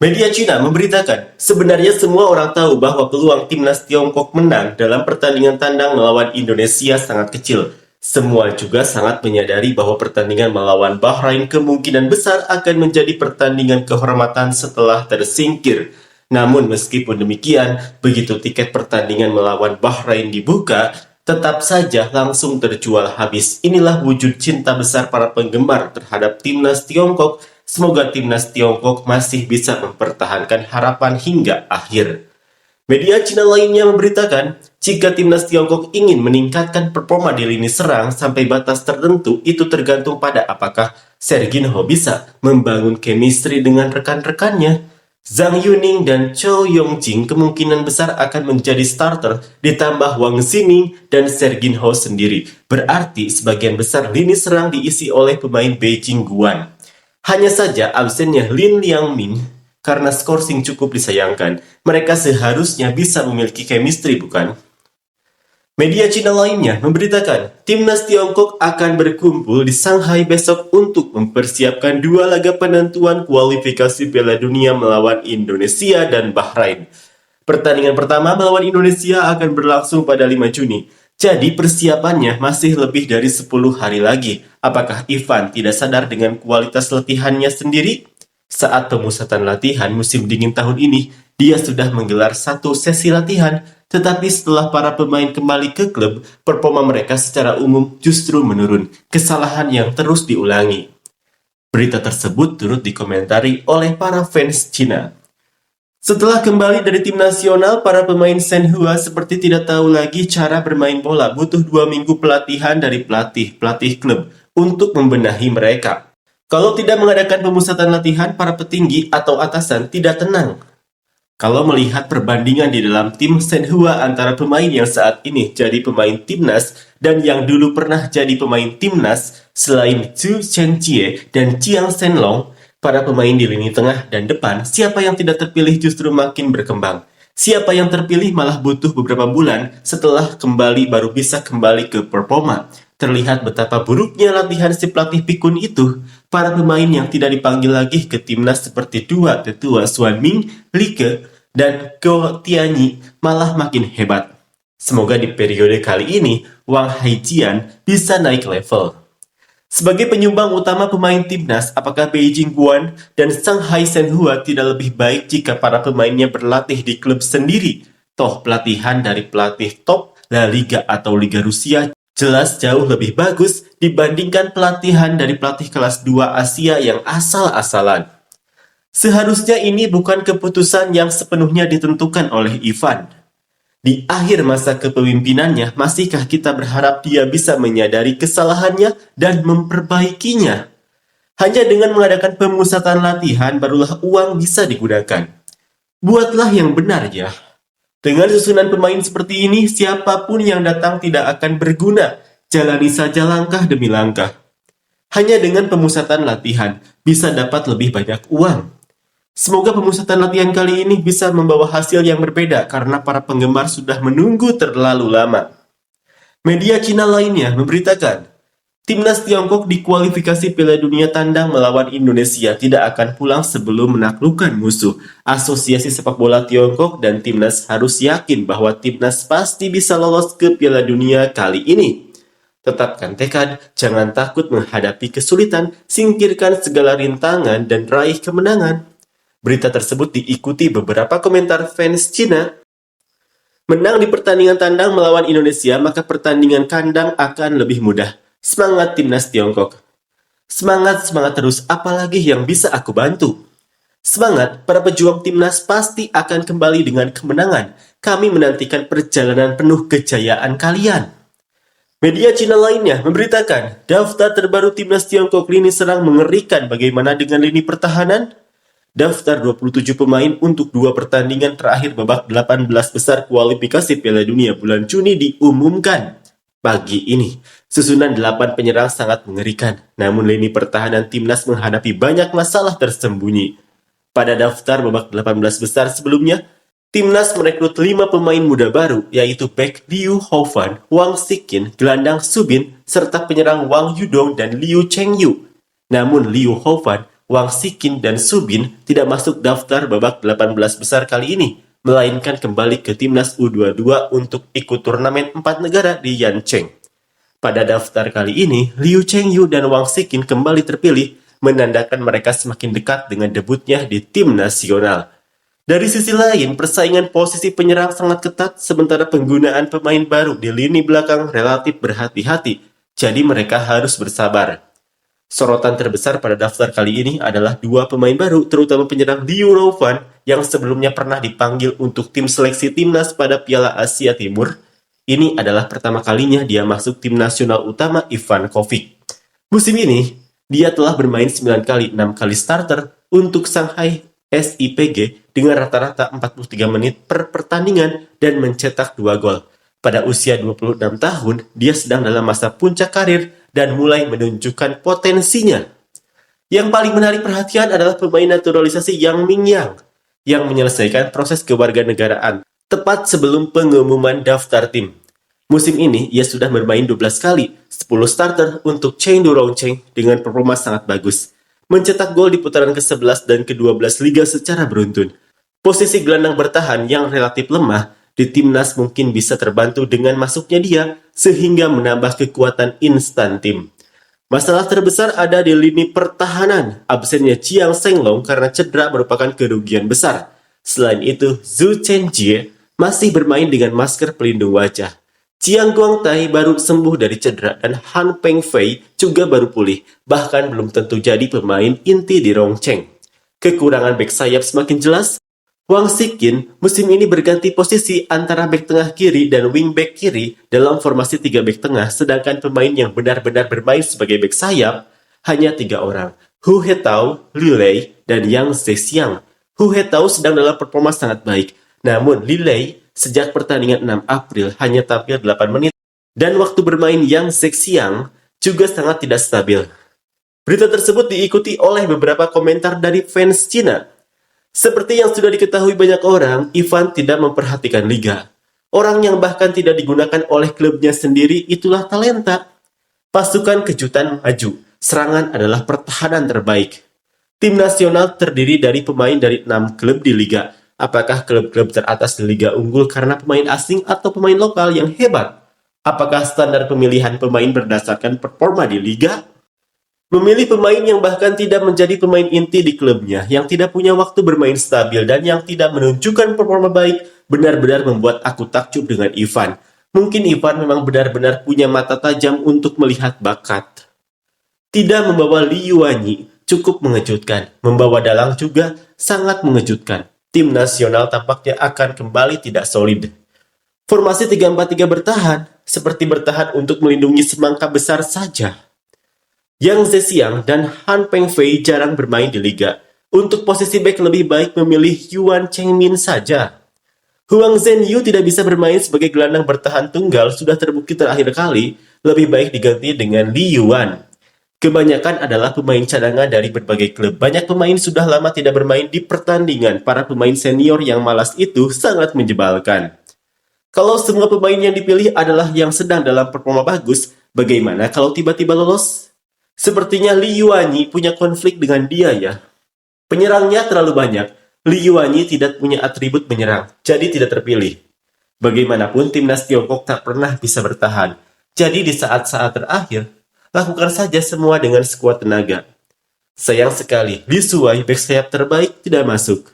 Media Cina memberitakan, sebenarnya semua orang tahu bahwa peluang timnas Tiongkok menang dalam pertandingan tandang melawan Indonesia sangat kecil. Semua juga sangat menyadari bahwa pertandingan melawan Bahrain kemungkinan besar akan menjadi pertandingan kehormatan setelah tersingkir. Namun meskipun demikian, begitu tiket pertandingan melawan Bahrain dibuka, tetap saja langsung terjual habis. Inilah wujud cinta besar para penggemar terhadap timnas Tiongkok. Semoga timnas Tiongkok masih bisa mempertahankan harapan hingga akhir. Media Cina lainnya memberitakan, jika timnas Tiongkok ingin meningkatkan performa di lini serang sampai batas tertentu, itu tergantung pada apakah Serginho bisa membangun chemistry dengan rekan-rekannya. Zhang Yuning dan Chou Yongjing kemungkinan besar akan menjadi starter, ditambah Wang Ximing dan Serginho sendiri. Berarti sebagian besar lini serang diisi oleh pemain Beijing Guan. Hanya saja absennya Lin Liangmin karena skorsing cukup disayangkan. Mereka seharusnya bisa memiliki chemistry, bukan? Media Cina lainnya memberitakan, timnas Tiongkok akan berkumpul di Shanghai besok untuk mempersiapkan dua laga penentuan kualifikasi Piala Dunia melawan Indonesia dan Bahrain. Pertandingan pertama melawan Indonesia akan berlangsung pada 5 Juni. Jadi persiapannya masih lebih dari 10 hari lagi. Apakah Ivan tidak sadar dengan kualitas latihannya sendiri? Saat pemusatan latihan musim dingin tahun ini, dia sudah menggelar satu sesi latihan, tetapi setelah para pemain kembali ke klub, performa mereka secara umum justru menurun. Kesalahan yang terus diulangi. Berita tersebut turut dikomentari oleh para fans Cina. Setelah kembali dari tim nasional, para pemain Shenhua seperti tidak tahu lagi cara bermain bola. Butuh 2 minggu pelatihan dari pelatih klub untuk membenahi mereka. Kalau tidak mengadakan pemusatan latihan, para petinggi atau atasan tidak tenang. Kalau melihat perbandingan di dalam tim Shenhua antara pemain yang saat ini jadi pemain timnas dan yang dulu pernah jadi pemain timnas selain Zhu Chenjie dan Jiang Shenlong, para pemain di lini tengah dan depan, siapa yang tidak terpilih justru makin berkembang. Siapa yang terpilih malah butuh beberapa bulan setelah kembali baru bisa kembali ke performa. Terlihat betapa buruknya latihan si pelatih pikun itu. Para pemain yang tidak dipanggil lagi ke timnas seperti dua tetua Xuan Ming, Li Ke, dan Go Tianyi malah makin hebat. Semoga di periode kali ini, Wang Haijian bisa naik level. Sebagai penyumbang utama pemain timnas, apakah Beijing Guan dan Shanghai Shenhua tidak lebih baik jika para pemainnya berlatih di klub sendiri? Toh pelatihan dari pelatih top La Liga atau Liga Rusia jelas jauh lebih bagus dibandingkan pelatihan dari pelatih kelas 2 Asia yang asal-asalan. Seharusnya ini bukan keputusan yang sepenuhnya ditentukan oleh Ivan. Di akhir masa kepemimpinannya, masihkah kita berharap dia bisa menyadari kesalahannya dan memperbaikinya? Hanya dengan mengadakan pemusatan latihan, barulah uang bisa digunakan. Buatlah yang benar ya. Dengan susunan pemain seperti ini, siapapun yang datang tidak akan berguna. Jalani saja langkah demi langkah. Hanya dengan pemusatan latihan, bisa dapat lebih banyak uang. Semoga pemusatan latihan kali ini bisa membawa hasil yang berbeda karena para penggemar sudah menunggu terlalu lama. Media Cina lainnya memberitakan, timnas Tiongkok di kualifikasi Piala Dunia tandang melawan Indonesia tidak akan pulang sebelum menaklukkan musuh. Asosiasi Sepak Bola Tiongkok dan timnas harus yakin bahwa timnas pasti bisa lolos ke Piala Dunia kali ini. Tetapkan tekad, jangan takut menghadapi kesulitan, singkirkan segala rintangan dan raih kemenangan. Berita tersebut diikuti beberapa komentar fans Cina. Menang di pertandingan tandang melawan Indonesia, maka pertandingan kandang akan lebih mudah. Semangat timnas Tiongkok. Semangat terus, apalagi yang bisa aku bantu. Semangat, para pejuang timnas pasti akan kembali dengan kemenangan. Kami menantikan perjalanan penuh kejayaan kalian. Media Cina lainnya memberitakan, daftar terbaru timnas Tiongkok lini serang mengerikan. Bagaimana dengan lini pertahanan? Daftar 27 pemain untuk 2 pertandingan terakhir babak 18 besar kualifikasi Piala Dunia bulan Juni diumumkan. Pagi ini, susunan 8 penyerang sangat mengerikan, namun lini pertahanan timnas menghadapi banyak masalah tersembunyi. Pada daftar babak 18 besar sebelumnya, timnas merekrut 5 pemain muda baru, yaitu bek Liu Houfan, Wang Xiqin, gelandang Subin, serta penyerang Wang Yudong dan Liu Chengyu. Namun Liu Houfan, Wang Shiqin dan Su Bin tidak masuk daftar babak 18 besar kali ini, melainkan kembali ke timnas U22 untuk ikut turnamen 4 negara di Yancheng. Pada daftar kali ini, Liu Chengyu dan Wang Shiqin kembali terpilih, menandakan mereka semakin dekat dengan debutnya di tim nasional. Dari sisi lain, persaingan posisi penyerang sangat ketat, sementara penggunaan pemain baru di lini belakang relatif berhati-hati, jadi mereka harus bersabar. Sorotan terbesar pada daftar kali ini adalah dua pemain baru, terutama penyerang Liu Roufan yang sebelumnya pernah dipanggil untuk tim seleksi timnas pada Piala Asia Timur. Ini adalah pertama kalinya dia masuk tim nasional utama Ivan Kovic. Musim ini, dia telah bermain 9 kali 6 kali starter untuk Shanghai SIPG dengan rata-rata 43 menit per pertandingan dan mencetak 2 gol. Pada usia 26 tahun, dia sedang dalam masa puncak karir dan mulai menunjukkan potensinya. Yang paling menarik perhatian adalah pemain naturalisasi Yang Mingyang yang menyelesaikan proses kewarganegaraan tepat sebelum pengumuman daftar tim. Musim ini, ia sudah bermain 12 kali, 10 starter untuk Chengdu Rongcheng dengan performa sangat bagus. Mencetak gol di putaran ke-11 dan ke-12 Liga secara beruntun. Posisi gelandang bertahan yang relatif lemah di timnas mungkin bisa terbantu dengan masuknya dia, sehingga menambah kekuatan instan tim. Masalah terbesar ada di lini pertahanan. Absennya Chiang Shenglong karena cedera merupakan kerugian besar. Selain itu, Zhu Chenjie masih bermain dengan masker pelindung wajah. Chiang Guangtai baru sembuh dari cedera dan Han Pengfei juga baru pulih, bahkan belum tentu jadi pemain inti di Rongcheng. Kekurangan bek sayap semakin jelas. Wang Shiqin musim ini berganti posisi antara bek tengah kiri dan wing back kiri dalam formasi 3 bek tengah, sedangkan pemain yang benar-benar bermain sebagai bek sayap hanya 3 orang, Hu Hetao, Li Lei, dan Yang Zhexiang. Hu Hetao sedang dalam performa sangat baik, namun Li Lei sejak pertandingan 6 April hanya tampil 8 menit, dan waktu bermain Yang Zhexiang juga sangat tidak stabil. Berita tersebut diikuti oleh beberapa komentar dari fans Cina. Seperti yang sudah diketahui banyak orang, Ivan tidak memperhatikan liga. Orang yang bahkan tidak digunakan oleh klubnya sendiri itulah talenta. Pasukan kejutan maju, serangan adalah pertahanan terbaik. Tim nasional terdiri dari pemain dari 6 klub di liga. Apakah klub-klub teratas di liga unggul karena pemain asing atau pemain lokal yang hebat? Apakah standar pemilihan pemain berdasarkan performa di liga? Memilih pemain yang bahkan tidak menjadi pemain inti di klubnya, yang tidak punya waktu bermain stabil dan yang tidak menunjukkan performa baik, benar-benar membuat aku takjub dengan Ivan. Mungkin Ivan memang benar-benar punya mata tajam untuk melihat bakat. Tidak membawa Li Yuanyi cukup mengejutkan, membawa Dalang juga sangat mengejutkan. Tim nasional tampaknya akan kembali tidak solid. Formasi 3-4-3 bertahan, seperti bertahan untuk melindungi semangka besar saja. Yang Zhexiang dan Han Pengfei jarang bermain di liga. Untuk posisi bek lebih baik memilih Yuan Chengmin saja. Huang Zhenyu tidak bisa bermain sebagai gelandang bertahan tunggal sudah terbukti terakhir kali, lebih baik diganti dengan Li Yuan. Kebanyakan adalah pemain cadangan dari berbagai klub. Banyak pemain sudah lama tidak bermain di pertandingan. Para pemain senior yang malas itu sangat menjebalkan. Kalau semua pemain yang dipilih adalah yang sedang dalam performa bagus, bagaimana kalau tiba-tiba lolos? Sepertinya Li Yuanyi punya konflik dengan dia ya. Penyerangnya terlalu banyak. Li Yuanyi tidak punya atribut menyerang, jadi tidak terpilih. Bagaimanapun timnas Tiongkok tak pernah bisa bertahan. Jadi di saat-saat terakhir, lakukan saja semua dengan sekuat tenaga. Sayang sekali, Li Shuai bek sayap terbaik tidak masuk.